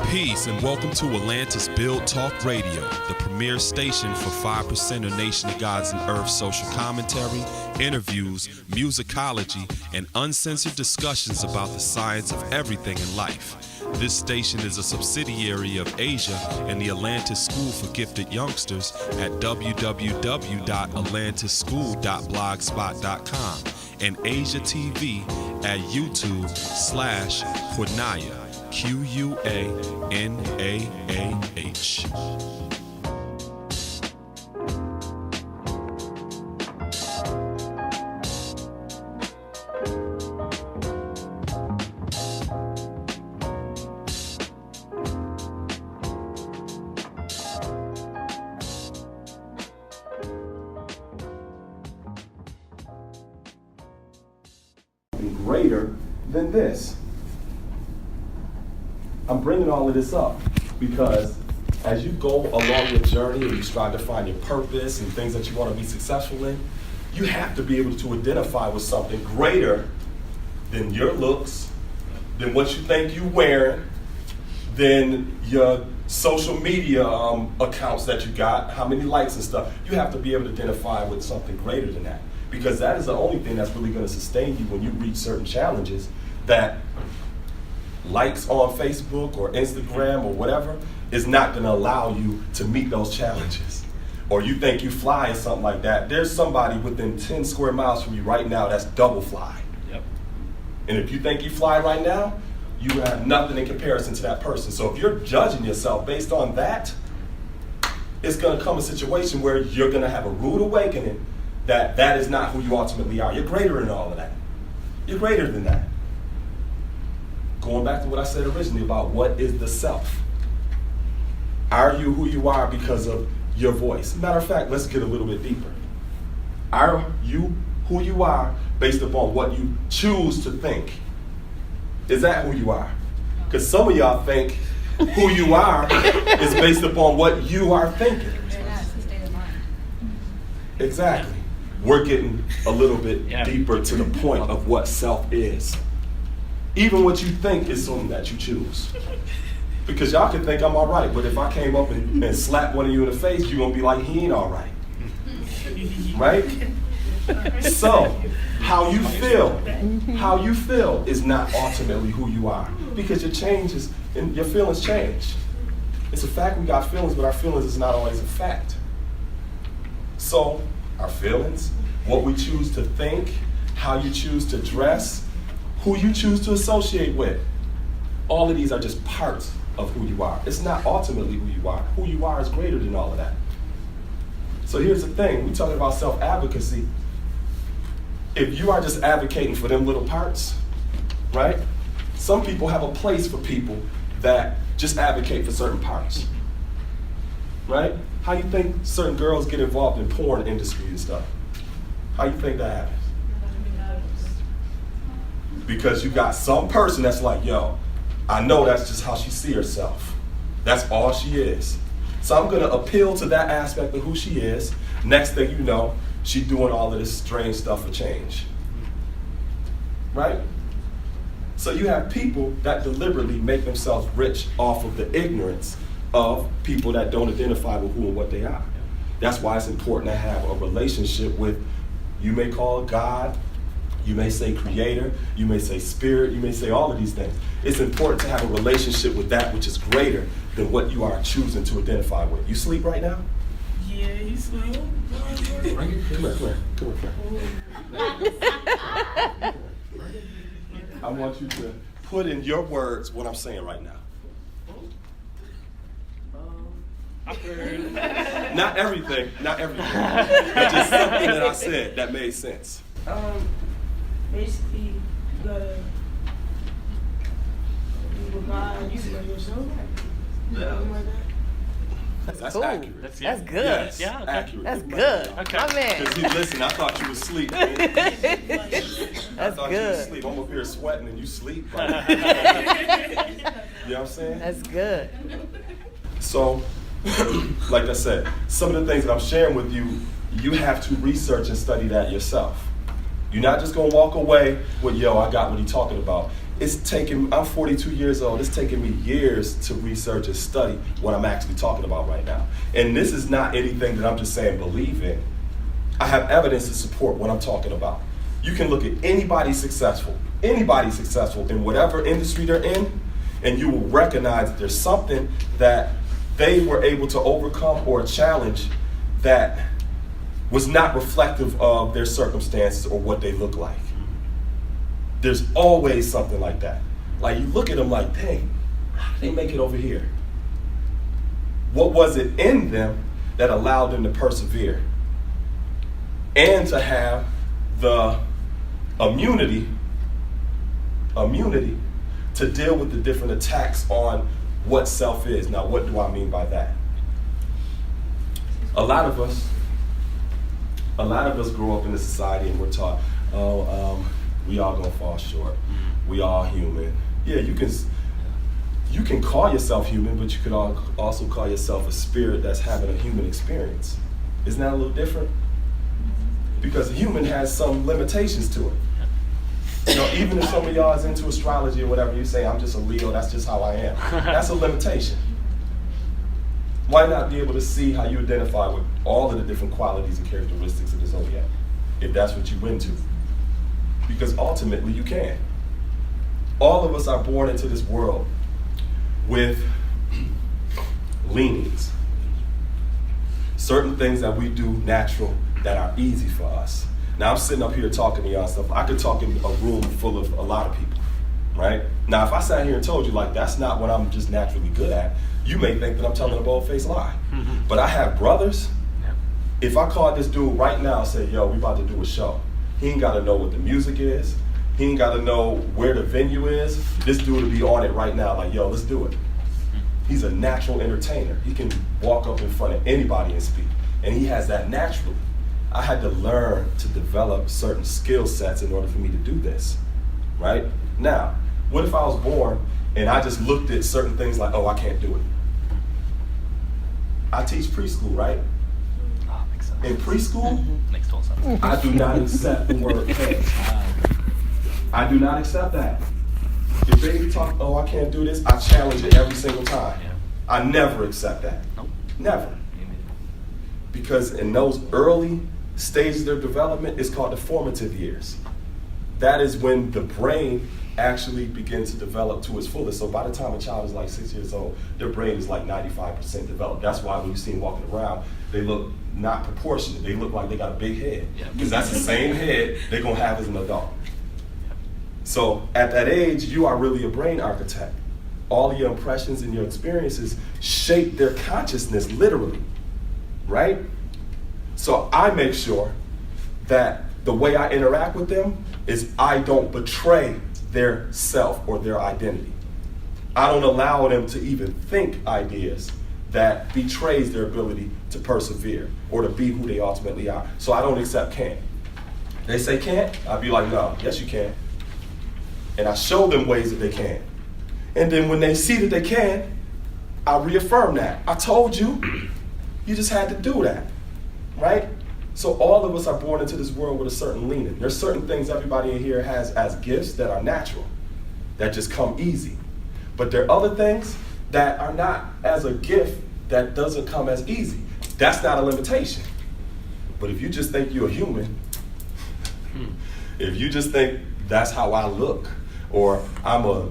Peace and welcome to Atlantis Build Talk Radio, the premier station for 5%er Nation of Gods and Earth social commentary, interviews, musicology, and uncensored discussions about the science of everything in life. This station is a subsidiary of Asia and the Atlantis School for Gifted Youngsters at www.atlantischool.blogspot.com and Asia TV at YouTube/Quanaya. Quanaah. Greater than this. I'm bringing all of this up because as you go along your journey and you strive to find your purpose and things that you want to be successful in, you have to be able to identify with something greater than your looks, than what you think you're wearing, than your social media accounts that you got, how many likes and stuff. You have to be able to identify with something greater than that, because that is the only thing that's really going to sustain you when you reach certain challenges. That likes on Facebook or Instagram or whatever is not going to allow you to meet those challenges. Or you think you fly or something like that. There's somebody within 10 square miles from you right now that's double fly. Yep. And if you think you fly right now, you have nothing in comparison to that person. So if you're judging yourself based on that, it's going to come a situation where you're going to have a rude awakening that that is not who you ultimately are. You're greater than all of that. You're greater than that. Going back to what I said originally about what is the self. Are you who you are because of your voice? Matter of fact, let's get a little bit deeper. Are you who you are based upon what you choose to think? Is that who you are? Because some of y'all think who you are is based upon what you are thinking. Exactly. We're getting a little bit deeper to the point of what self is. Even what you think is something that you choose. Because y'all can think I'm all right, but if I came up and slapped one of you in the face, you're going to be like, he ain't all right. Right? So, how you feel is not ultimately who you are. Because your changes and your feelings change. It's a fact we got feelings, but our feelings is not always a fact. So, our feelings, what we choose to think, how you choose to dress, who you choose to associate with. All of these are just parts of who you are. It's not ultimately who you are. Who you are is greater than all of that. So here's the thing. We're talking about self-advocacy. If you are just advocating for them little parts, right? Some people have a place for people that just advocate for certain parts. Right? How you think certain girls get involved in porn industry and stuff? How you think that happens? Because you got some person that's like, yo, I know that's just how she sees herself. That's all she is. So I'm gonna appeal to that aspect of who she is. Next thing you know, she's doing all of this strange stuff for change. Right? So you have people that deliberately make themselves rich off of the ignorance of people that don't identify with who and what they are. That's why it's important to have a relationship with, you may call it God, you may say creator, you may say spirit, you may say all of these things. It's important to have a relationship with that which is greater than what you are choosing to identify with. You sleep right now? Yeah, you sleep. Come here. I want you to put in your words what I'm saying right now. Not everything, but just something that I said that made sense. Basically, you gotta be with God, you know yourself. Something like that. That's cool. accurate. That's good. Yes, Yeah, okay. accurate. That's good. Okay. My man. Because listen, I thought you was asleep. I That's thought you was good. asleep. I'm up here sweating and you sleep. Right? You know what I'm saying? That's good. So, like I said, some of the things that I'm sharing with you, you have to research and study that yourself. You're not just going to walk away with, yo, I got what he's talking about. I'm 42 years old. It's taken me years to research and study what I'm actually talking about right now. And this is not anything that I'm just saying believe in. I have evidence to support what I'm talking about. You can look at anybody successful in whatever industry they're in, and you will recognize that there's something that they were able to overcome or a challenge that was not reflective of their circumstances or what they look like. There's always something like that. Like, you look at them like, dang, how did they make it over here? What was it in them that allowed them to persevere and to have the immunity to deal with the different attacks on what self is? Now, what do I mean by that? A lot of us grow up in a society and we're taught, we all gonna fall short. We all human. Yeah, you can call yourself human, but you could also call yourself a spirit that's having a human experience. Isn't that a little different? Because a human has some limitations to it. You know, even if some of y'all is into astrology or whatever, you say, I'm just a Leo, that's just how I am. That's a limitation. Why not be able to see how you identify with all of the different qualities and characteristics of the zodiac, if that's what you're into? Because ultimately you can. All of us are born into this world with leanings. Certain things that we do natural that are easy for us. Now, I'm sitting up here talking to y'all stuff. I could talk in a room full of a lot of people, right? Now, if I sat here and told you, like, that's not what I'm just naturally good at, you may think that I'm telling a bold-faced lie. But I have brothers. If I called this dude right now and said, yo, we about to do a show, he ain't got to know what the music is. He ain't got to know where the venue is. This dude will be on it right now, like, yo, let's do it. He's a natural entertainer. He can walk up in front of anybody and speak. And he has that naturally. I had to learn to develop certain skill sets in order for me to do this, right? Now, what if I was born and I just looked at certain things like, oh, I can't do it? I teach preschool, right? Oh, makes sense. In preschool, Makes total sense. I do not accept the word can. I do not accept that. If baby talk, oh, I can't do this, I challenge it every single time. Yeah. I never accept that. Nope. Never. Because in those early stages of development, it's called the formative years. That is when the brain actually begins to develop to its fullest. So by the time a child is like 6 years old, their brain is like 95% developed. That's why when you see them walking around, they look not proportionate. They look like they got a big head. Because that's the same head they're going to have as an adult. So at that age, you are really a brain architect. All of your impressions and your experiences shape their consciousness literally, right? So I make sure that the way I interact with them is I don't betray their self or their identity. I don't allow them to even think ideas that betrays their ability to persevere or to be who they ultimately are. So I don't accept can't. They say can't, I'll be like, no, yes you can. And I show them ways that they can. And then when they see that they can, I reaffirm that. I told you, you just had to do that, right? So all of us are born into this world with a certain leaning. There's certain things everybody in here has as gifts that are natural, that just come easy. But there are other things that are not as a gift that doesn't come as easy. That's not a limitation. But if you just think you're a human, if you just think that's how I look, or I'm a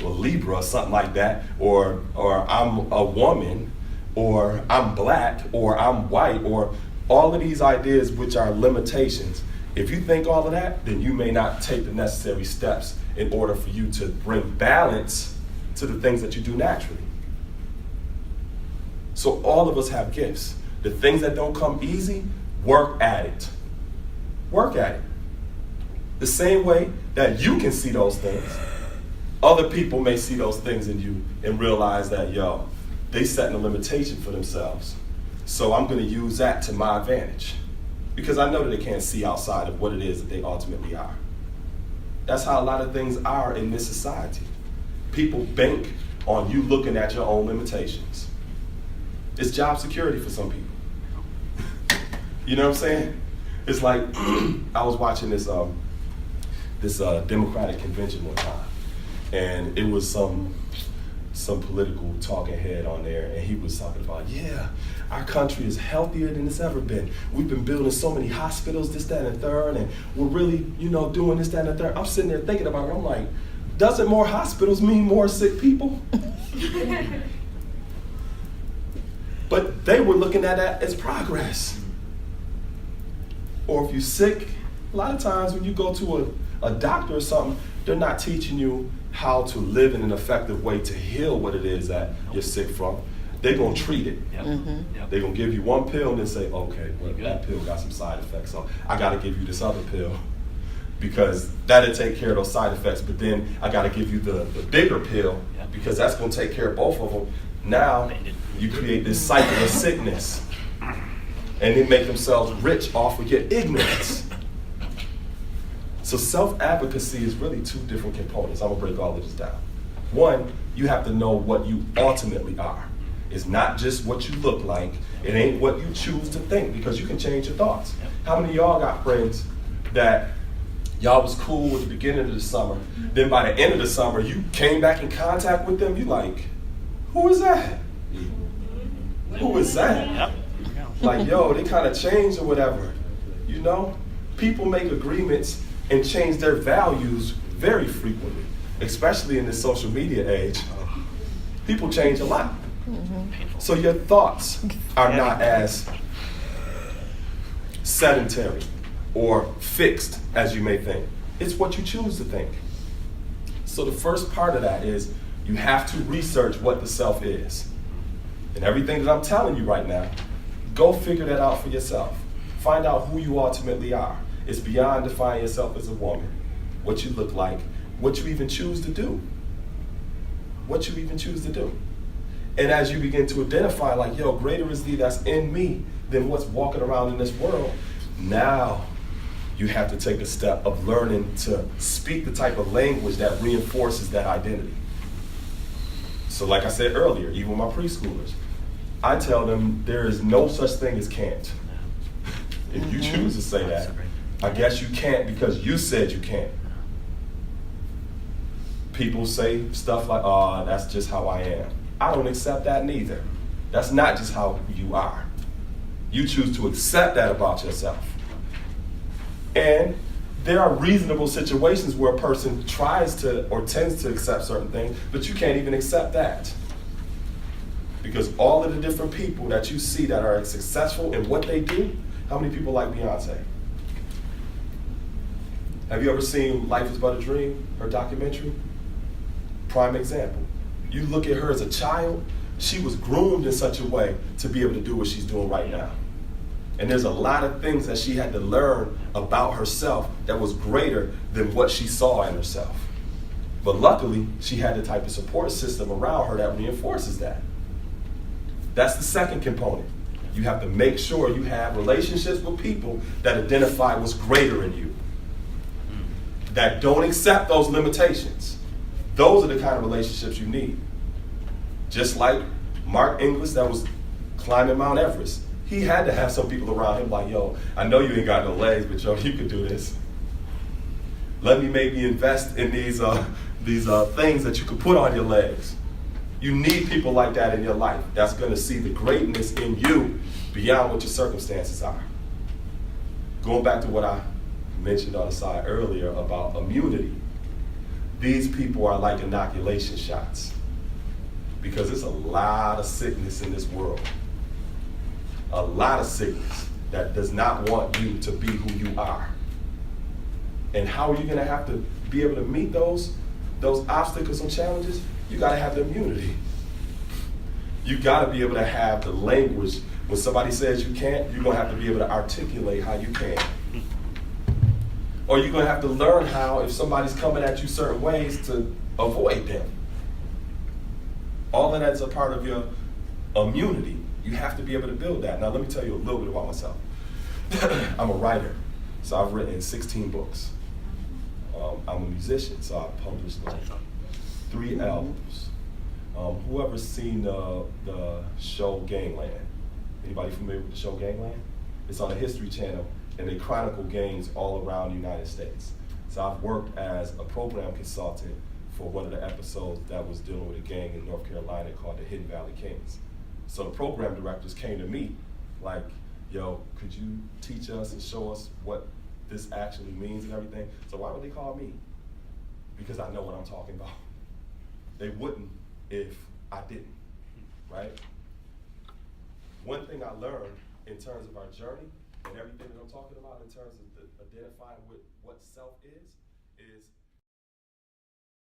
Libra or something like that, or I'm a woman, or I'm black, or I'm white, or all of these ideas which are limitations, if you think all of that, then you may not take the necessary steps in order for you to bring balance to the things that you do naturally. So all of us have gifts. The things that don't come easy, work at it. Work at it. The same way that you can see those things, other people may see those things in you and realize that, yo, they setting a limitation for themselves. So I'm going to use that to my advantage because I know that they can't see outside of what it is that they ultimately are. That's how a lot of things are in this society. People bank on you looking at your own limitations. It's job security for some people. You know what I'm saying? It's like I was watching this Democratic convention one time, and it was some political talking head on there, and he was talking about, yeah, our country is healthier than it's ever been. We've been building so many hospitals, this, that, and the third, and we're really, doing this, that, and the third. I'm sitting there thinking about it. I'm like, doesn't more hospitals mean more sick people? But they were looking at that as progress. Or if you're sick, a lot of times when you go to a doctor or something, they're not teaching you how to live in an effective way to heal what it is that you're sick from. They're going to treat it. Yep. Yep. They're going to give you one pill and then say, okay, well, that pill got some side effects, so I got to give you this other pill because that'll take care of those side effects, but then I got to give you the bigger pill because that's going to take care of both of them. Now you create this cycle of sickness, and they make themselves rich off of your ignorance. So self-advocacy is really two different components. I'm going to break all of this down. One, you have to know what you ultimately are. It's not just what you look like. It ain't what you choose to think, because you can change your thoughts. How many of y'all got friends that y'all was cool at the beginning of the summer, then by the end of the summer, you came back in contact with them, you like, who is that? Who is that? Yep. Like, yo, they kind of changed or whatever. People make agreements and change their values very frequently, especially in this social media age. People change a lot. So your thoughts are not as sedentary or fixed as you may think. It's what you choose to think. So the first part of that is you have to research what the self is. And everything that I'm telling you right now, go figure that out for yourself. Find out who you ultimately are. It's beyond defining yourself as a woman, what you look like, what you even choose to do. What you even choose to do. And as you begin to identify, like, yo, greater is thee that's in me than what's walking around in this world, now you have to take a step of learning to speak the type of language that reinforces that identity. So like I said earlier, even with my preschoolers, I tell them there is no such thing as can't. If you choose to say that, I guess you can't because you said you can't. People say stuff like, oh, that's just how I am. I don't accept that neither. That's not just how you are. You choose to accept that about yourself. And there are reasonable situations where a person tries to or tends to accept certain things, but you can't even accept that. Because all of the different people that you see that are successful in what they do, how many people like Beyonce? Have you ever seen Life is But a Dream, her documentary? Prime example. You look at her as a child, she was groomed in such a way to be able to do what she's doing right now. And there's a lot of things that she had to learn about herself that was greater than what she saw in herself. But luckily, she had the type of support system around her that reinforces that. That's the second component. You have to make sure you have relationships with people that identify what's greater in you, that don't accept those limitations. Those are the kind of relationships you need. Just like Mark Inglis that was climbing Mount Everest. He had to have some people around him like, yo, I know you ain't got no legs, but yo, you could do this. Let me maybe invest in these things that you could put on your legs. You need people like that in your life that's going to see the greatness in you beyond what your circumstances are. Going back to what I mentioned on the side earlier about immunity. These people are like inoculation shots because there's a lot of sickness in this world. A lot of sickness that does not want you to be who you are. And how are you going to have to be able to meet those obstacles and challenges? You got to have the immunity. You got to be able to have the language. When somebody says you can't, you're going to have to be able to articulate how you can. Or you're going to have to learn how, if somebody's coming at you certain ways, to avoid them. All of that's a part of your immunity. You have to be able to build that. Now, let me tell you a little bit about myself. I'm a writer, so I've written 16 books. I'm a musician, so I've published 3 albums. Whoever's seen the show Gangland? Anybody familiar with the show Gangland? It's on the History Channel, and they chronicle gangs all around the United States. So I've worked as a program consultant for one of the episodes that was dealing with a gang in North Carolina called the Hidden Valley Kings. So the program directors came to me like, yo, could you teach us and show us what this actually means and everything? So why would they call me? Because I know what I'm talking about. They wouldn't if I didn't, right? One thing I learned in terms of our journey and everything that I'm talking about in terms of identifying with what self is